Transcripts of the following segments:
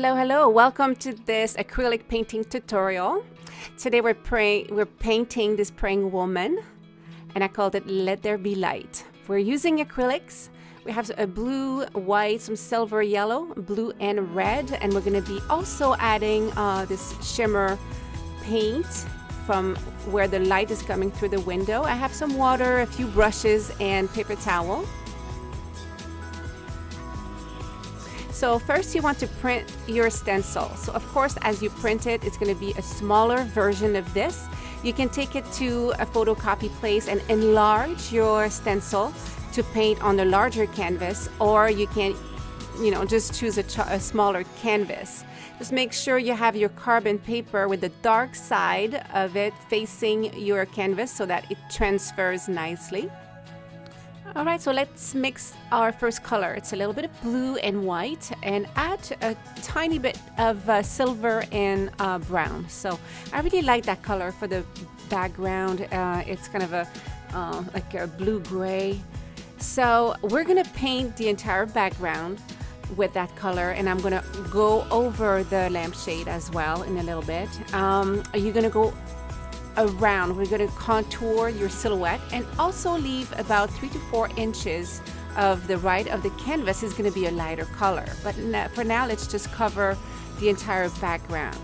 Hello, hello. Welcome to this acrylic painting tutorial. Today we're painting this praying woman, and I called it Let There Be Light. We're using acrylics. We have a blue, white, some silver yellow, blue and red, and we're going to be also adding this shimmer paint from where the light is coming through the window. I have some water, a few brushes, and paper towel. So first you want to print your stencil. So of course, as you print it, it's going to be a smaller version of this. You can take it to a photocopy place and enlarge your stencil to paint on a larger canvas, or you can, just choose a smaller canvas. Just make sure you have your carbon paper with the dark side of it facing your canvas so that it transfers nicely. All right, so let's mix our first color. It's a little bit of blue and white, and add a tiny bit of silver and brown. So I really like that color for the background. It's kind of like a blue-gray. So we're gonna paint the entire background with that color, and I'm gonna go over the lampshade as well in a little bit. You're gonna go around. We're going to contour your silhouette and also leave about 3 to 4 inches of the right of the canvas is going to be a lighter color. But for now, let's just cover the entire background.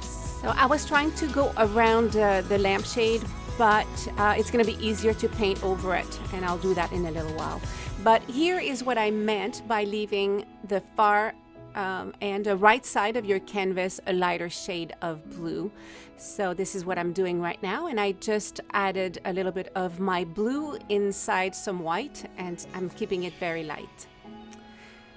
So I was trying to go around the lampshade, but it's going to be easier to paint over it, and I'll do that in a little while. But here is what I meant by leaving the far and the right side of your canvas a lighter shade of blue. So this is what I'm doing right now, and I just added a little bit of my blue inside some white, and I'm keeping it very light.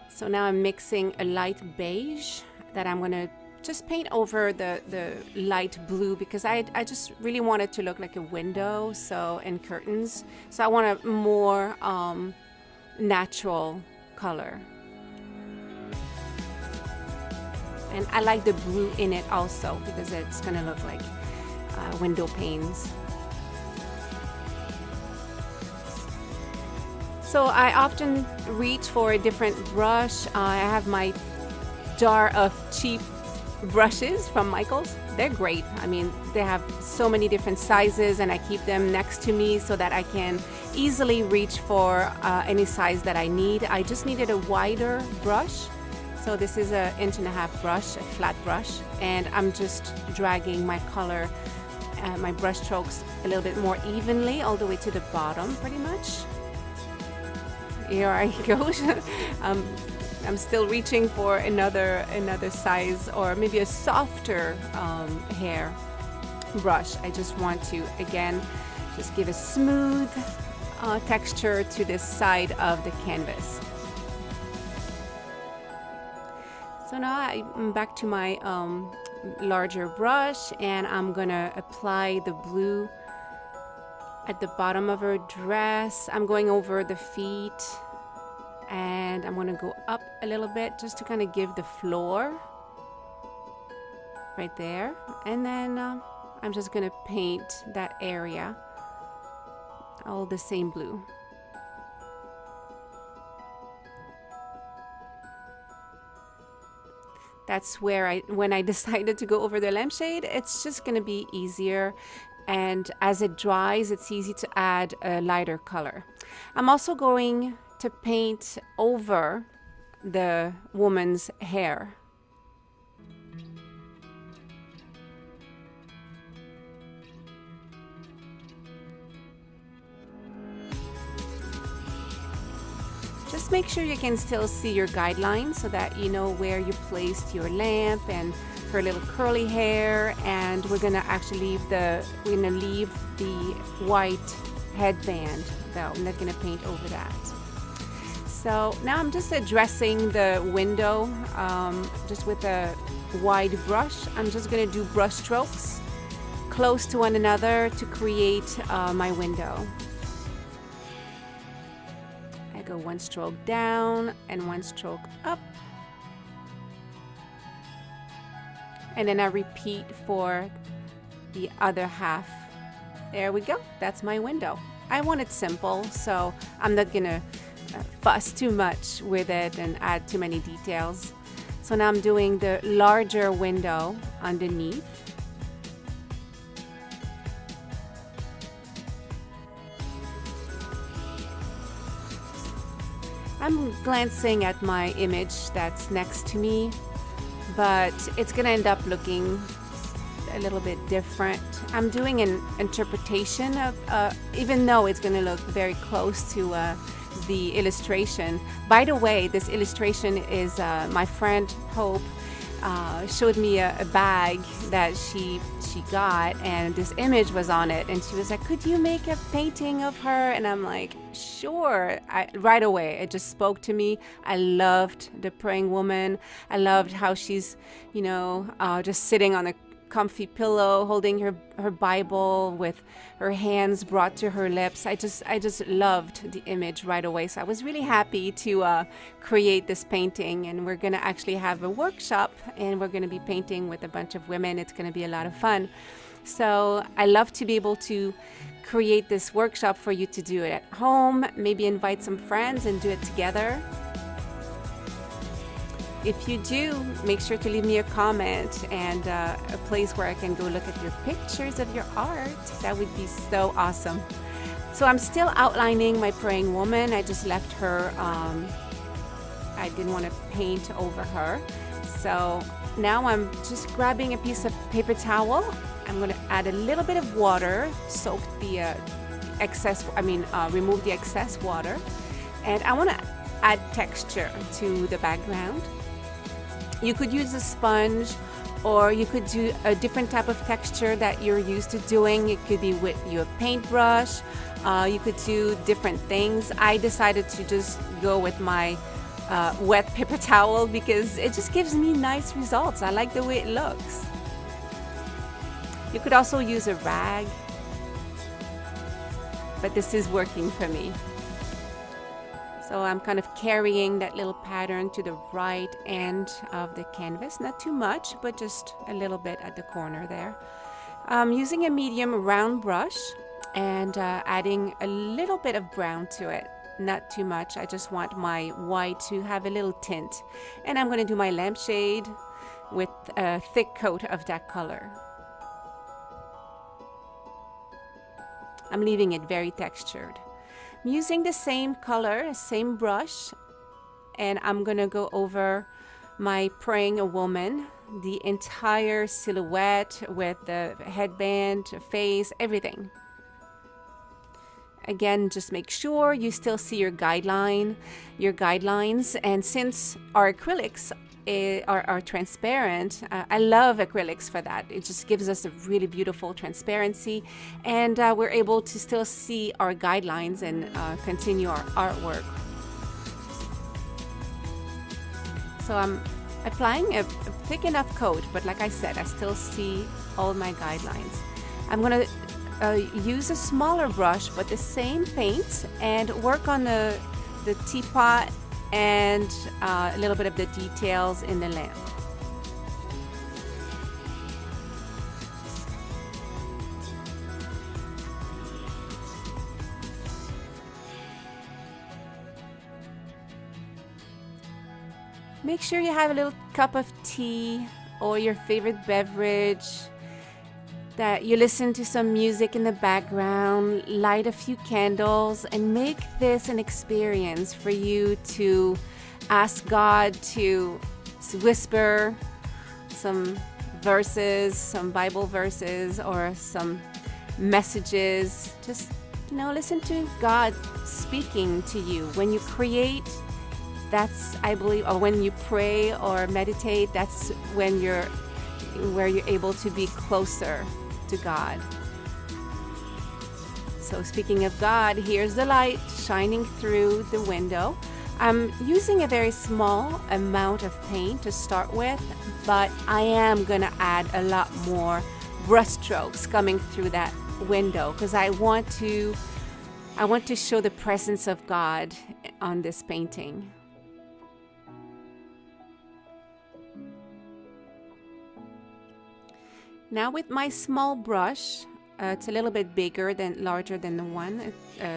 So now I'm mixing a light beige that I'm gonna just paint over the light blue, because I just really want it to look like a window, and curtains. So I want a more natural color. And I like the blue in it also, because it's going to look like window panes. So I often reach for a different brush. I have my jar of cheap brushes from Michael's. They're great. I mean, they have so many different sizes, and I keep them next to me so that I can easily reach for any size that I need. I just needed a wider brush. So this is an 1.5 inch brush, a flat brush, and I'm just dragging my color, my brush strokes a little bit more evenly all the way to the bottom, pretty much. Here I go. I'm still reaching for another size, or maybe a softer hair brush. I just want to, again, just give a smooth texture to this side of the canvas. So now I'm back to my larger brush, and I'm gonna apply the blue at the bottom of her dress. I'm going over the feet, and I'm gonna go up a little bit just to kind of give the floor right there. And then I'm just gonna paint that area all the same blue. That's where when I decided to go over the lampshade, it's just going to be easier. And as it dries, it's easy to add a lighter color. I'm also going to paint over the woman's hair. Just make sure you can still see your guidelines so that you know where you placed your lamp and her little curly hair. And we're gonna actually leave the white headband, though I'm not gonna paint over that. So now I'm just addressing the window just with a wide brush. I'm just gonna do brush strokes close to one another to create my window. Go one stroke down and one stroke up, and then I repeat for the other half. There we go. That's my window. I want it simple, so I'm not gonna fuss too much with it and add too many details. So now I'm doing the larger window underneath. I'm glancing at my image that's next to me, but it's gonna end up looking a little bit different. I'm doing an interpretation of, even though it's gonna look very close to the illustration. By the way, this illustration is my friend Hope showed me a bag that she got, and this image was on it, and she was like, could you make a painting of her? And I'm like, sure. Right away it just spoke to me. I loved the praying woman. I loved how she's, you know, just sitting on a comfy pillow holding her Bible with her hands brought to her lips. I just loved the image right away. So I was really happy to create this painting, and we're gonna actually have a workshop, and we're gonna be painting with a bunch of women. It's gonna be a lot of fun. So I love to be able to create this workshop for you to do it at home, maybe invite some friends and do it together. If you do, make sure to leave me a comment and a place where I can go look at your pictures of your art. That would be so awesome. So I'm still outlining my praying woman. I just left her, I didn't want to paint over her. So now I'm just grabbing a piece of paper towel. I'm going to add a little bit of water, soak the remove the excess water. And I want to add texture to the background. You could use a sponge, or you could do a different type of texture that you're used to doing. It could be with your paintbrush. You could do different things. I decided to just go with my wet paper towel because it just gives me nice results. I like the way it looks. You could also use a rag, but this is working for me. So I'm kind of carrying that little pattern to the right end of the canvas. Not too much, but just a little bit at the corner there. I'm using a medium round brush and adding a little bit of brown to it. Not too much. I just want my white to have a little tint. And I'm going to do my lampshade with a thick coat of that color. I'm leaving it very textured. I'm using the same color, same brush, and I'm gonna go over my praying woman, the entire silhouette with the headband, face, everything. Again, just make sure you still see your guidelines, and since our acrylics are transparent, I love acrylics for that. It just gives us a really beautiful transparency, and we're able to still see our guidelines and continue our artwork. So I'm applying a thick enough coat, but like I said, I still see all my guidelines. I'm gonna use a smaller brush but the same paint and work on the teapot and a little bit of the details in the lamp. Make sure you have a little cup of tea or your favorite beverage, that you listen to some music in the background, light a few candles, and make this an experience for you to ask God to whisper some verses, some Bible verses, or some messages. Just, you know, listen to God speaking to you. When you create, that's, I believe, or when you pray or meditate, that's when you're able to be closer to God. So speaking of God, here's the light shining through the window. I'm using a very small amount of paint to start with, but I am gonna add a lot more brush strokes coming through that window because I want to show the presence of God on this painting. Now with my small brush, It's a little bit larger than the one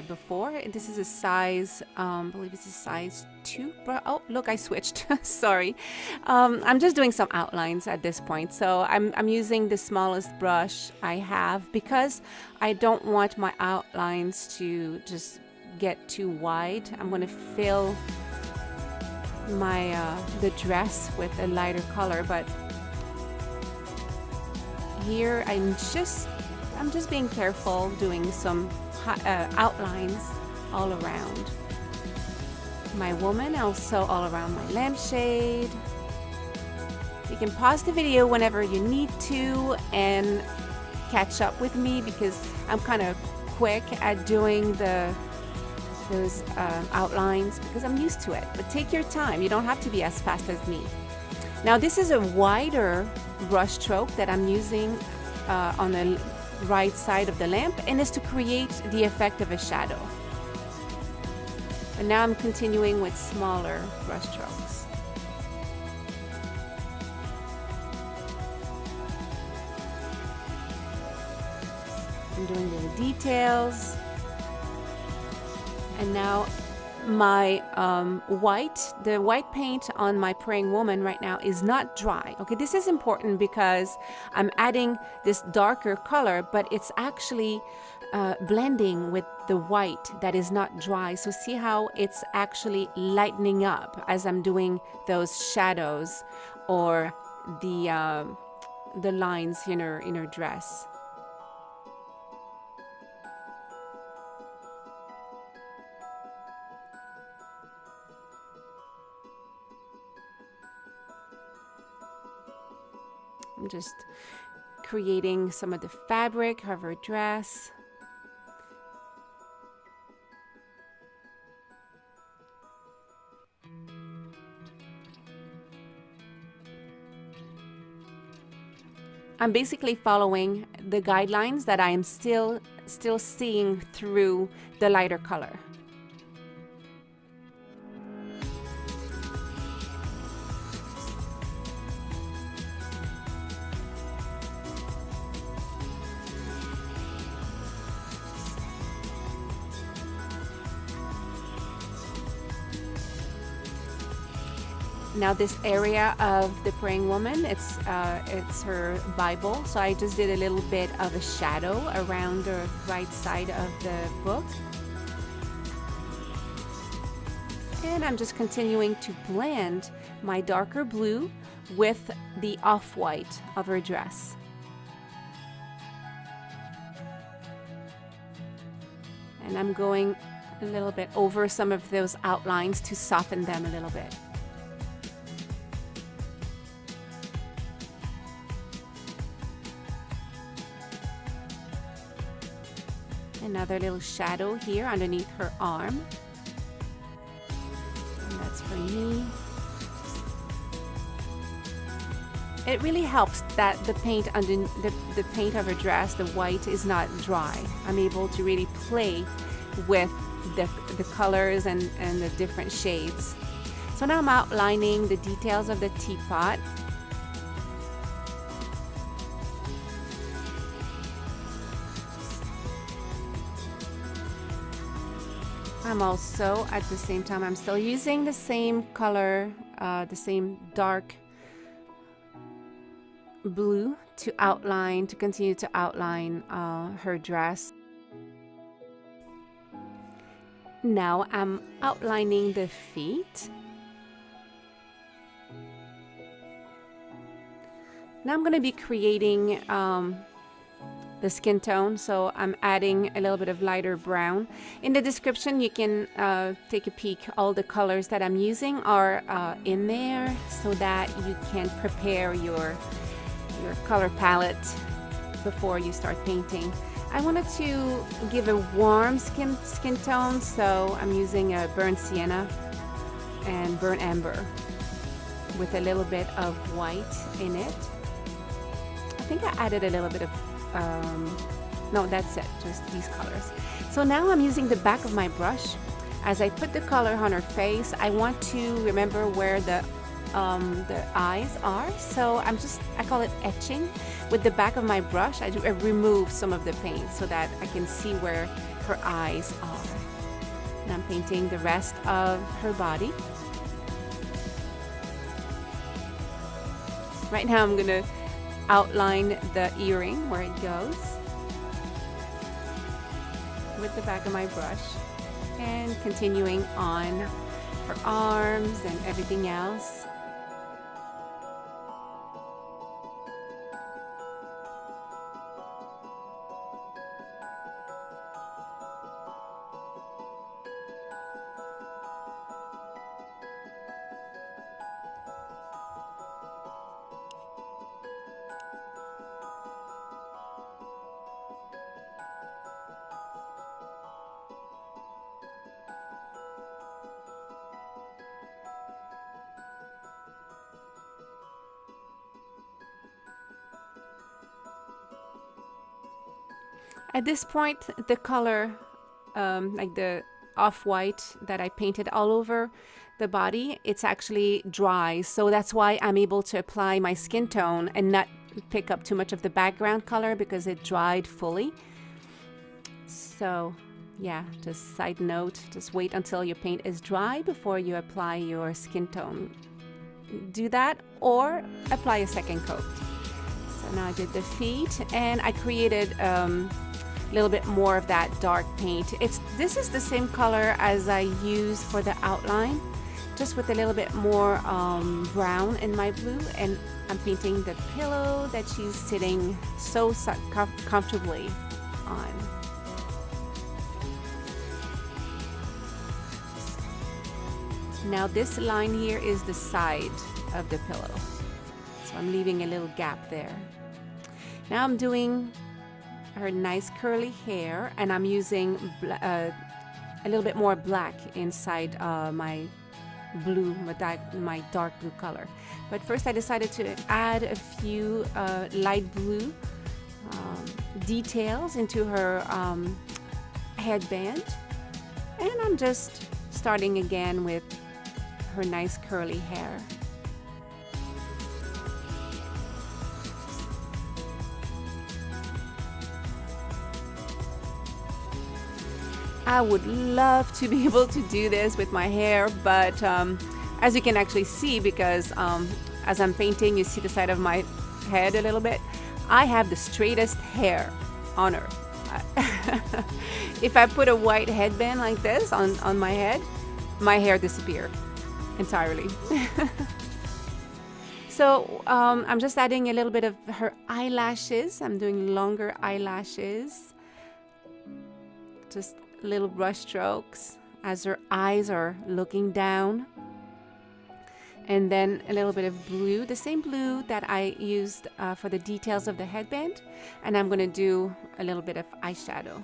before. This is a size, I believe it's a size 2. Oh, look, I switched. Sorry. I'm just doing some outlines at this point. So I'm using the smallest brush I have because I don't want my outlines to just get too wide. I'm going to fill my the dress with a lighter color, but here I'm just being careful, doing some outlines all around my woman, also all around my lampshade. You can pause the video whenever you need to and catch up with me because I'm kind of quick at doing those outlines because I'm used to it. But take your time. You don't have to be as fast as me. Now this is a wider brush stroke that I'm using on the right side of the lamp, and is to create the effect of a shadow. And now I'm continuing with smaller brush strokes. I'm doing little details. And now my the white paint on my praying woman right now is not dry. Okay, this is important because I'm adding this darker color, but it's actually blending with the white that is not dry. So see how it's actually lightening up as I'm doing those shadows or the lines in her dress. I'm just creating some of the fabric of her dress. I'm basically following the guidelines that I am still seeing through the lighter color. Now this area of the praying woman, it's her Bible, so I just did a little bit of a shadow around the right side of the book. And I'm just continuing to blend my darker blue with the off-white of her dress. And I'm going a little bit over some of those outlines to soften them a little bit. Another little shadow here underneath her arm. And that's for me. It really helps that the paint under the paint of her dress, the white, is not dry. I'm able to really play with the colors and the different shades. So now I'm outlining the details of the teapot. I'm also, at the same time, I'm still using the same color, the same dark blue to continue to outline her dress. Now I'm outlining the feet. Now I'm going to be creating the skin tone, so I'm adding a little bit of lighter brown. In the description you can take a peek. All the colors that I'm using are in there so that you can prepare your color palette before you start painting. I wanted to give a warm skin tone, so I'm using a burnt sienna and burnt amber with a little bit of white in it. I think I added a little bit of no, that's it, just these colors. So now I'm using the back of my brush. As I put the color on her face, I want to remember where the the eyes are. So I call it etching. With the back of my brush, I remove some of the paint so that I can see where her eyes are. And I'm painting the rest of her body. Right now I'm gonna outline the earring where it goes with the back of my brush, and continuing on her arms and everything else. At this point, the color, like the off-white that I painted all over the body, it's actually dry. So that's why I'm able to apply my skin tone and not pick up too much of the background color, because it dried fully. So yeah, just side note, just wait until your paint is dry before you apply your skin tone. Do that or apply a second coat. So now I did the feet, and I created a little bit more of that dark paint. This is the same color as I use for the outline, just with a little bit more brown in my blue, and I'm painting the pillow that she's sitting so comfortably on. Now this line here is the side of the pillow, so I'm leaving a little gap there. Now I'm doing her nice curly hair, and I'm using a little bit more black inside my blue, my dark blue color. But first I decided to add a few light blue details into her headband, and I'm just starting again with her nice curly hair. I would love to be able to do this with my hair, but as you can actually see, because as I'm painting, you see the side of my head a little bit, I have the straightest hair on her. If I put a white headband like this on my head, my hair disappeared entirely. So I'm just adding a little bit of her eyelashes. I'm doing longer eyelashes, just little brush strokes as her eyes are looking down, and then a little bit of blue, the same blue that I used for the details of the headband, and I'm going to do a little bit of eyeshadow.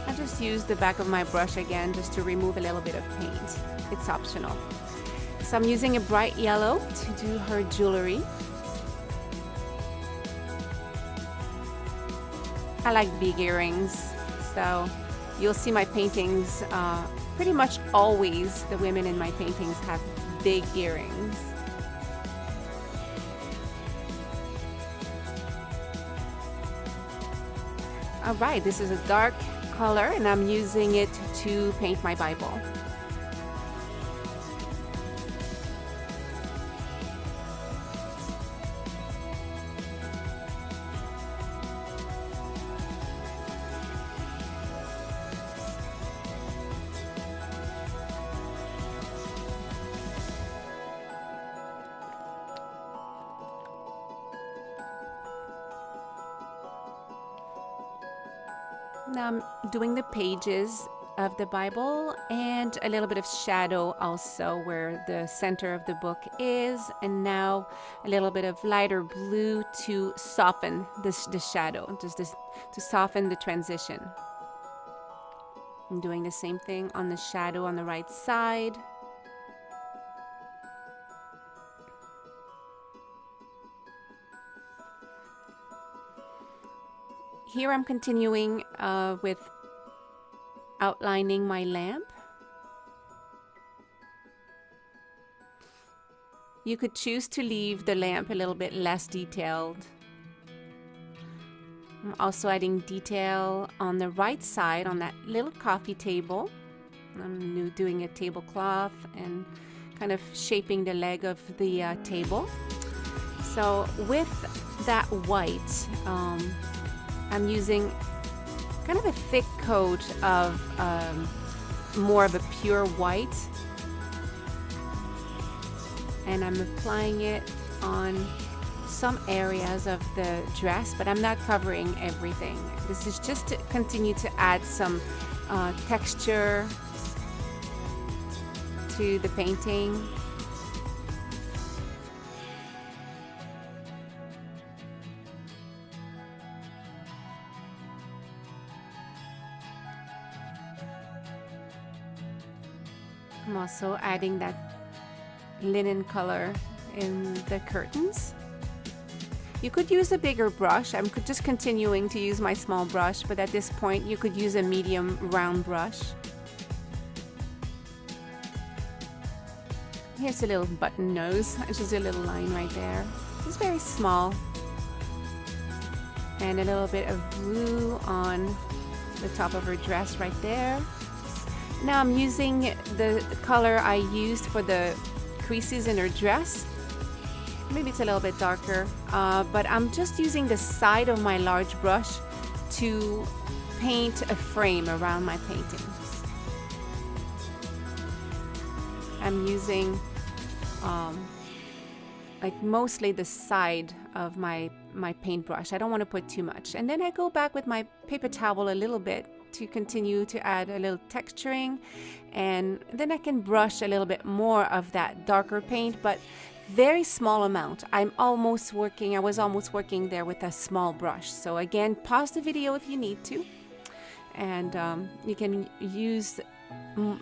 I just use the back of my brush again just to remove a little bit of paint. It's optional. So I'm using a bright yellow to do her jewelry. I like big earrings, so you'll see my paintings, pretty much always the women in my paintings have big earrings. All right, this is a dark color, and I'm using it to paint my Bible. Now I'm doing the pages of the Bible and a little bit of shadow also where the center of the book is, and now a little bit of lighter blue to soften the shadow, just to soften the transition. I'm doing the same thing on the shadow on the right side. Here I'm continuing with outlining my lamp. You could choose to leave the lamp a little bit less detailed. I'm also adding detail on the right side on that little coffee table. I'm doing a tablecloth and kind of shaping the leg of the table. So with that white, I'm using kind of a thick coat of more of a pure white, and I'm applying it on some areas of the dress, but I'm not covering everything. This is just to continue to add some texture to the painting. I'm also adding that linen color in the curtains. You could use a bigger brush. I'm just continuing to use my small brush, but at this point you could use a medium round brush. Here's a little button nose. It's just a little line right there. It's very small. And a little bit of blue on the top of her dress right there. Now I'm using the color I used for the creases in her dress. Maybe it's a little bit darker, but I'm just using the side of my large brush to paint a frame around my painting. I'm using like mostly the side of my paintbrush. I don't want to put too much. And then I go back with my paper towel a little bit to continue to add a little texturing, and then I can brush a little bit more of that darker paint, but very small amount. I was almost working there with a small brush. So again, pause the video if you need to, and you can use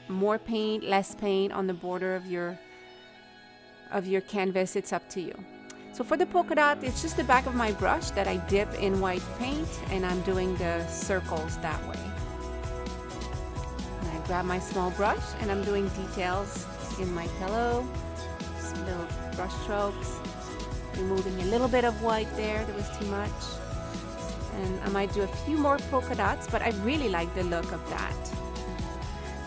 more paint, less paint on the border of your canvas. It's up to you. So for the polka dot, it's just the back of my brush that I dip in white paint, and I'm doing the circles that way. And I grab my small brush and I'm doing details in my pillow, just little brush strokes, removing a little bit of white there was too much. And I might do a few more polka dots, but I really like the look of that.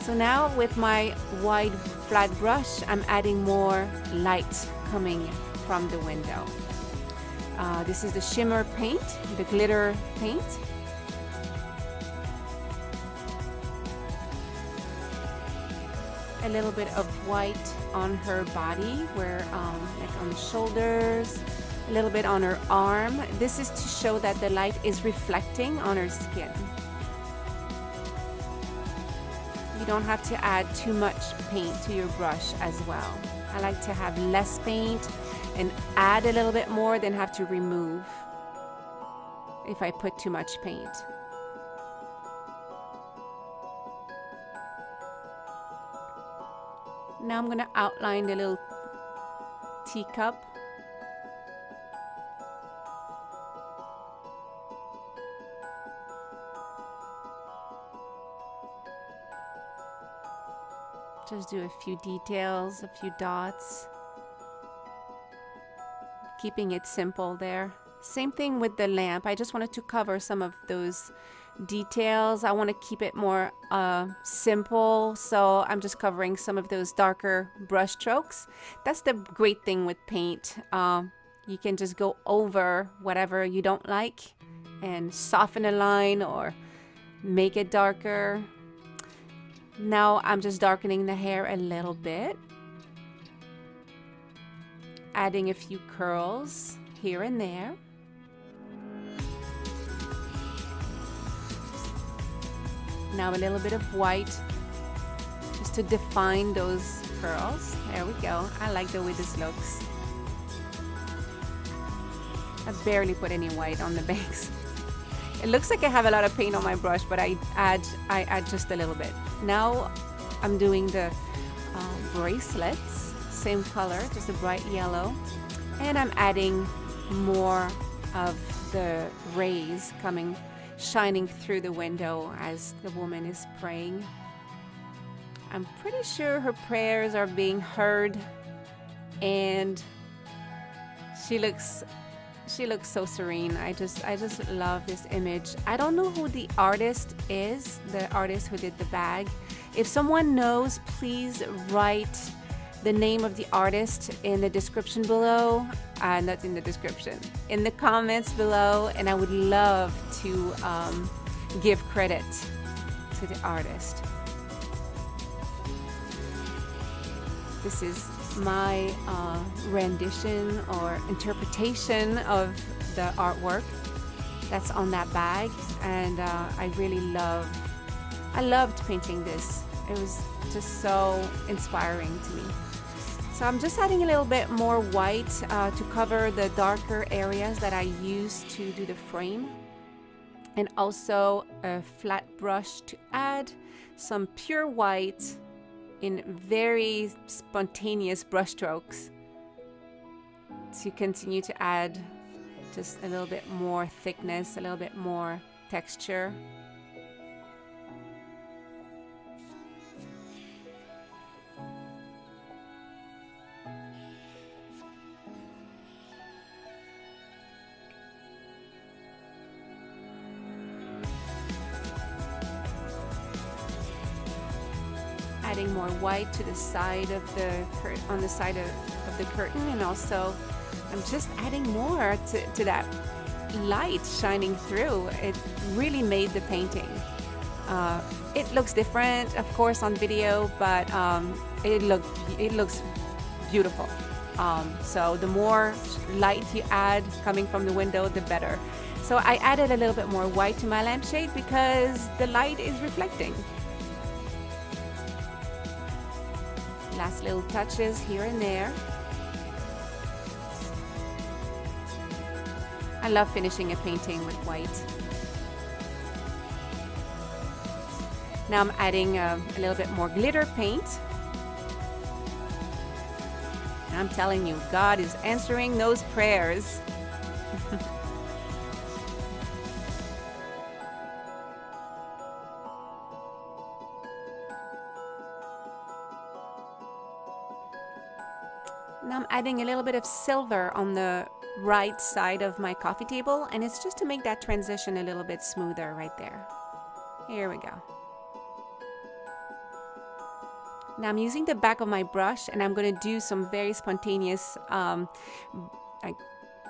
So now with my wide flat brush, I'm adding more light coming from the window. This is the shimmer paint, the glitter paint. A little bit of white on her body, where like on the shoulders, a little bit on her arm. This is to show that the light is reflecting on her skin. You don't have to add too much paint to your brush as well. I like to have less paint and add a little bit more than have to remove if I put too much paint. Now I'm going to outline the little teacup. Just do a few details, a few dots, keeping it simple there. Same thing with the lamp. I just wanted to cover some of those details. I want to keep it more simple, so I'm just covering some of those darker brush strokes. That's the great thing with paint. You can just go over whatever you don't like and soften a line or make it darker. Now I'm just darkening the hair a little bit, adding a few curls here and there. Now a little bit of white just to define those curls. There we go. I like the way this looks. I barely put any white on the bangs. It looks like I have a lot of paint on my brush, but I add just a little bit. Now I'm doing the bracelets, same color, just a bright yellow, and I'm adding more of the rays shining through the window as the woman is praying. I'm pretty sure her prayers are being heard, and she looks so serene. I just love this image. I don't know who the artist is, the artist who did the bag. If someone knows, please write the name of the artist in the description below. Not in the description, in the comments below, and I would love to give credit to the artist. This is my rendition or interpretation of the artwork that's on that bag, and I loved painting this. It was just so inspiring to me. So I'm just adding a little bit more white to cover the darker areas that I used to do the frame, and also a flat brush to add some pure white in very spontaneous brush strokes to continue to add just a little bit more thickness, a little bit more texture. Adding more white to the side of the on the side of the curtain, and also I'm just adding more to that light shining through. It really made the painting. It looks different, of course, on video, but it looks beautiful. So the more light you add coming from the window, the better. So I added a little bit more white to my lampshade because the light is reflecting. Last little touches here and there. I love finishing a painting with white. Now I'm adding a little bit more glitter paint. And I'm telling you, God is answering those prayers. Now I'm adding a little bit of silver on the right side of my coffee table, and it's just to make that transition a little bit smoother right there. Here we go. Now I'm using the back of my brush, and I'm going to do some very spontaneous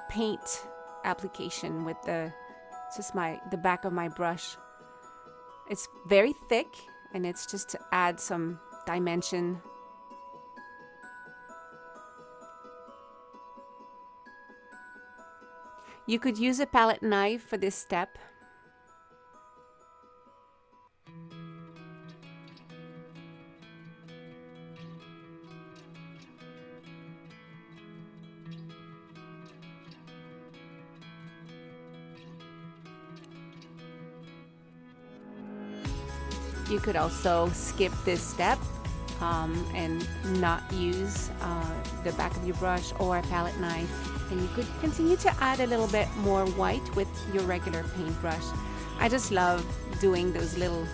paint application with the back of my brush. It's very thick, and it's just to add some dimension. You could use a palette knife for this step. You could also skip this step and not use the back of your brush or a palette knife. And you could continue to add a little bit more white with your regular paintbrush. I just love doing those little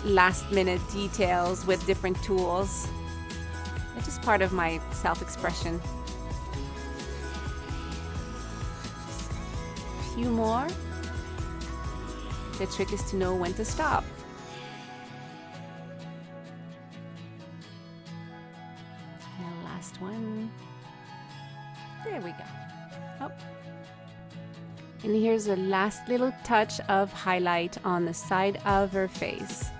last minute details with different tools. It's just part of my self-expression. A few more. The trick is to know when to stop. And the last one. There we go. Oh. And here's a last little touch of highlight on the side of her face.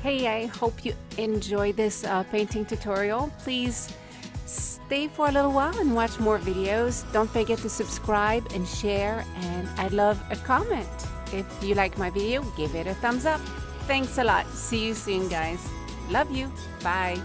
Hey, I hope you enjoyed this painting tutorial. Please stay for a little while and watch more videos. Don't forget to subscribe and share, and I'd love a comment. If you like my video, give it a thumbs up. Thanks a lot. See you soon, guys. Love you. Bye.